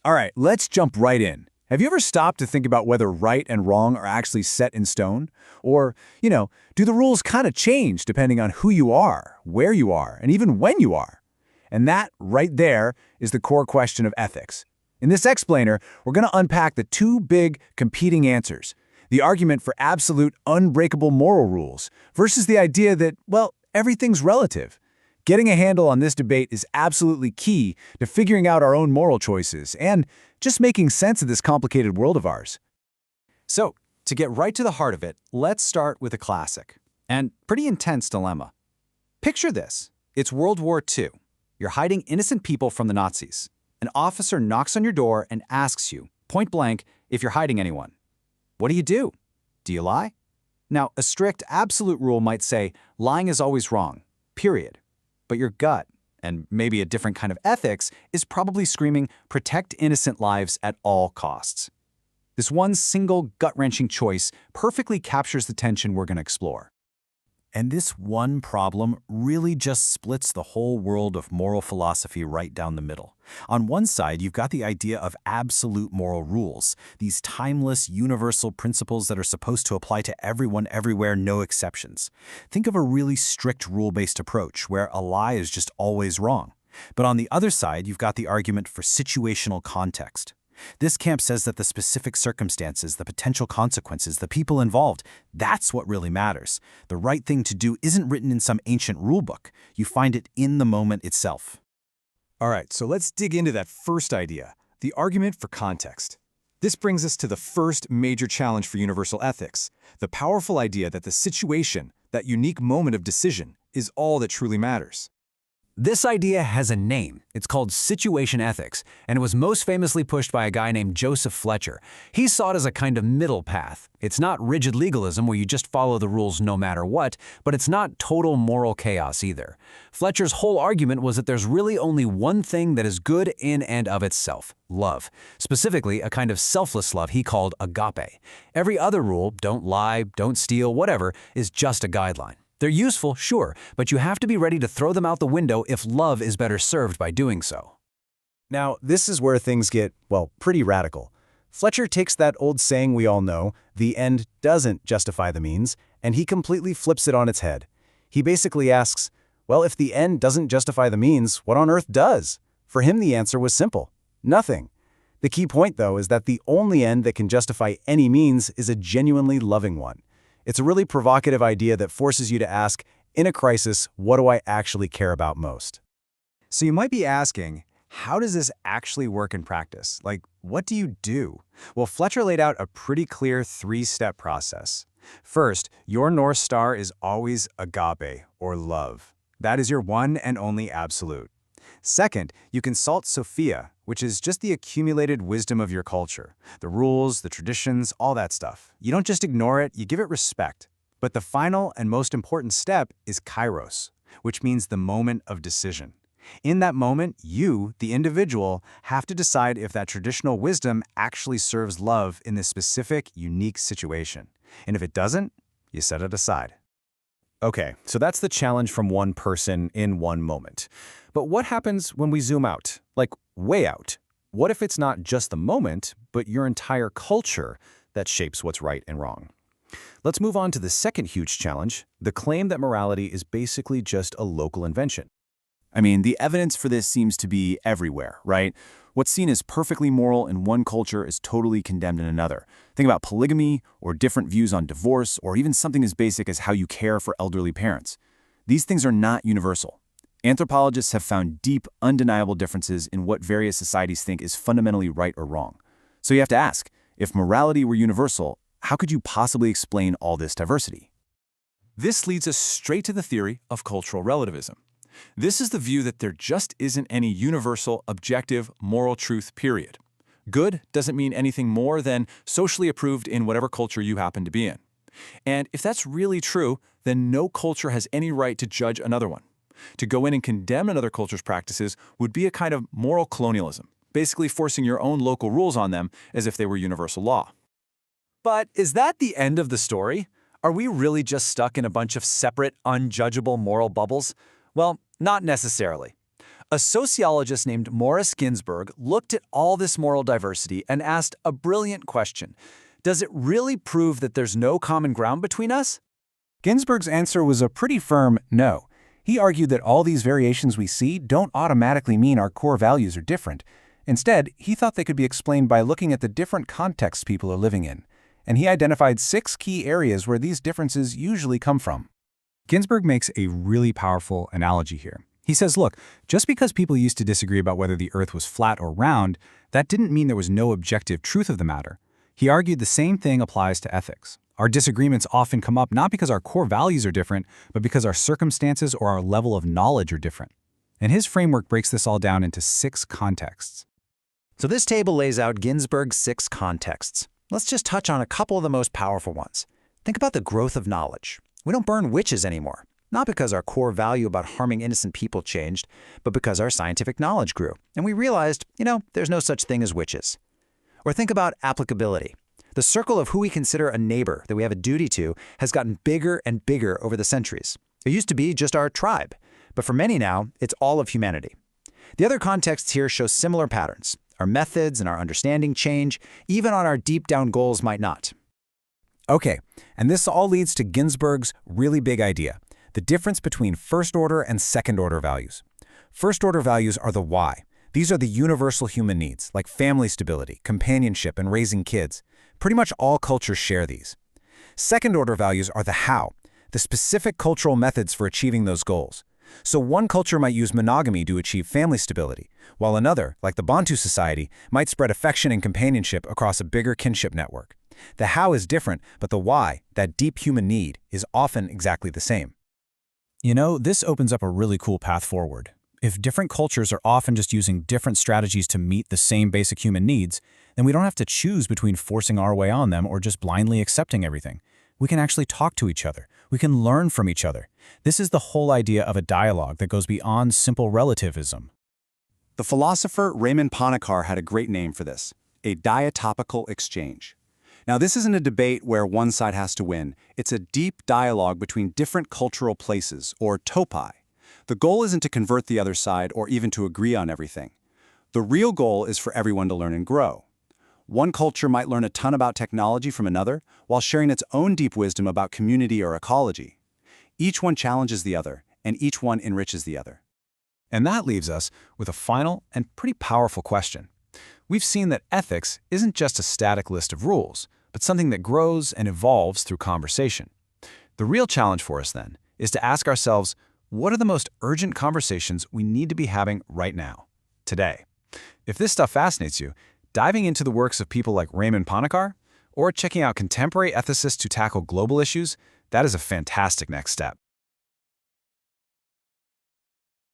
All right, let's jump right in. Have you ever stopped to think about whether right and wrong are actually set in stone? Or, do the rules kind of change depending on who you are, where you are, and even when you are? And that, right there, is the core question of ethics. In this explainer, we're going to unpack the two big competing answers: the argument for absolute, unbreakable moral rules versus the idea that, well, everything's relative. Getting a handle on this debate is absolutely key to figuring out our own moral choices and just making sense of this complicated world of ours. So, to get right to the heart of it, let's start with a classic and pretty intense dilemma. Picture this. It's World War II. You're hiding innocent people from the Nazis. An officer knocks on your door and asks you, point blank, if you're hiding anyone. What do? Do you lie? Now, a strict absolute rule might say lying is always wrong, period. But your gut, and maybe a different kind of ethics, is probably screaming, protect innocent lives at all costs. This one single gut-wrenching choice perfectly captures the tension we're going to explore. And this one problem really just splits the whole world of moral philosophy right down the middle. On one side, you've got the idea of absolute moral rules, these timeless, universal principles that are supposed to apply to everyone, everywhere, no exceptions. Think of a really strict rule-based approach where a lie is just always wrong. But on the other side, you've got the argument for situational context. This camp says that the specific circumstances, the potential consequences, the people involved, that's what really matters. The right thing to do isn't written in some ancient rulebook. You find it in the moment itself. All right, so let's dig into that first idea, the argument for context. This brings us to the first major challenge for universal ethics, the powerful idea that the situation, that unique moment of decision, is all that truly matters. This idea has a name. It's called situation ethics, and it was most famously pushed by a guy named Joseph Fletcher. He saw it as a kind of middle path. It's not rigid legalism where you just follow the rules no matter what, but it's not total moral chaos either. Fletcher's whole argument was that there's really only one thing that is good in and of itself: love. Specifically, a kind of selfless love he called agape. Every other rule, don't lie, don't steal, whatever, is just a guideline. They're useful, sure, but you have to be ready to throw them out the window if love is better served by doing so. Now, this is where things get, well, pretty radical. Fletcher takes that old saying we all know, the end doesn't justify the means, and he completely flips it on its head. He basically asks, well, if the end doesn't justify the means, what on earth does? For him, the answer was simple: nothing. The key point, though, is that the only end that can justify any means is a genuinely loving one. It's a really provocative idea that forces you to ask, in a crisis, what do I actually care about most? So you might be asking, how does this actually work in practice? Like, what do you do? Well, Fletcher laid out a pretty clear three-step process. First, your North Star is always agape, or love. That is your one and only absolute. Second, you consult Sophia, which is just the accumulated wisdom of your culture. The rules, the traditions, all that stuff. You don't just ignore it, you give it respect. But the final and most important step is kairos, which means the moment of decision. In that moment, you, the individual, have to decide if that traditional wisdom actually serves love in this specific, unique situation. And if it doesn't, you set it aside. Okay, so that's the challenge from one person in one moment. But what happens when we zoom out? Like, way out? What if it's not just the moment, but your entire culture that shapes what's right and wrong? Let's move on to the second huge challenge, the claim that morality is basically just a local invention. I mean, the evidence for this seems to be everywhere, right? What's seen as perfectly moral in one culture is totally condemned in another. Think about polygamy, or different views on divorce, or even something as basic as how you care for elderly parents. These things are not universal. Anthropologists have found deep, undeniable differences in what various societies think is fundamentally right or wrong. So you have to ask, if morality were universal, how could you possibly explain all this diversity? This leads us straight to the theory of cultural relativism. This is the view that there just isn't any universal, objective, moral truth, period. Good doesn't mean anything more than socially approved in whatever culture you happen to be in. And if that's really true, then no culture has any right to judge another one. To go in and condemn another culture's practices would be a kind of moral colonialism, basically forcing your own local rules on them as if they were universal law. But is that the end of the story? Are we really just stuck in a bunch of separate, unjudgeable moral bubbles? Well, not necessarily. A sociologist named Morris Ginsburg looked at all this moral diversity and asked a brilliant question. Does it really prove that there's no common ground between us? Ginsburg's answer was a pretty firm no. He argued that all these variations we see don't automatically mean our core values are different. Instead, he thought they could be explained by looking at the different contexts people are living in. And he identified 6 key areas where these differences usually come from. Ginsburg makes a really powerful analogy here. He says, look, just because people used to disagree about whether the Earth was flat or round, that didn't mean there was no objective truth of the matter. He argued the same thing applies to ethics. Our disagreements often come up not because our core values are different, but because our circumstances or our level of knowledge are different. And his framework breaks this all down into 6 contexts. So this table lays out Ginsburg's 6 contexts. Let's just touch on a couple of the most powerful ones. Think about the growth of knowledge. We don't burn witches anymore. Not because our core value about harming innocent people changed, but because our scientific knowledge grew. And we realized, there's no such thing as witches. Or think about applicability. The circle of who we consider a neighbor that we have a duty to has gotten bigger and bigger over the centuries. It used to be just our tribe, but for many now, it's all of humanity. The other contexts here show similar patterns. Our methods and our understanding change, even on our deep-down goals might not. Okay, and this all leads to Ginsburg's really big idea, the difference between first-order and second-order values. First-order values are the why. These are the universal human needs, like family stability, companionship, and raising kids. Pretty much all cultures share these. Second-order values are the how, the specific cultural methods for achieving those goals. So one culture might use monogamy to achieve family stability, while another, like the Bantu society, might spread affection and companionship across a bigger kinship network. The how is different, but the why, that deep human need, is often exactly the same. This opens up a really cool path forward. If different cultures are often just using different strategies to meet the same basic human needs, then we don't have to choose between forcing our way on them or just blindly accepting everything. We can actually talk to each other. We can learn from each other. This is the whole idea of a dialogue that goes beyond simple relativism. The philosopher Raymond Panikkar had a great name for this, a diatopical exchange. Now, this isn't a debate where one side has to win. It's a deep dialogue between different cultural places, or topi. The goal isn't to convert the other side or even to agree on everything. The real goal is for everyone to learn and grow. One culture might learn a ton about technology from another, while sharing its own deep wisdom about community or ecology. Each one challenges the other, and each one enriches the other. And that leaves us with a final and pretty powerful question. We've seen that ethics isn't just a static list of rules, but something that grows and evolves through conversation. The real challenge for us, then, is to ask ourselves, what are the most urgent conversations we need to be having right now, today? If this stuff fascinates you, diving into the works of people like Raymond Panikkar, or checking out contemporary ethicists who tackle global issues, that is a fantastic next step.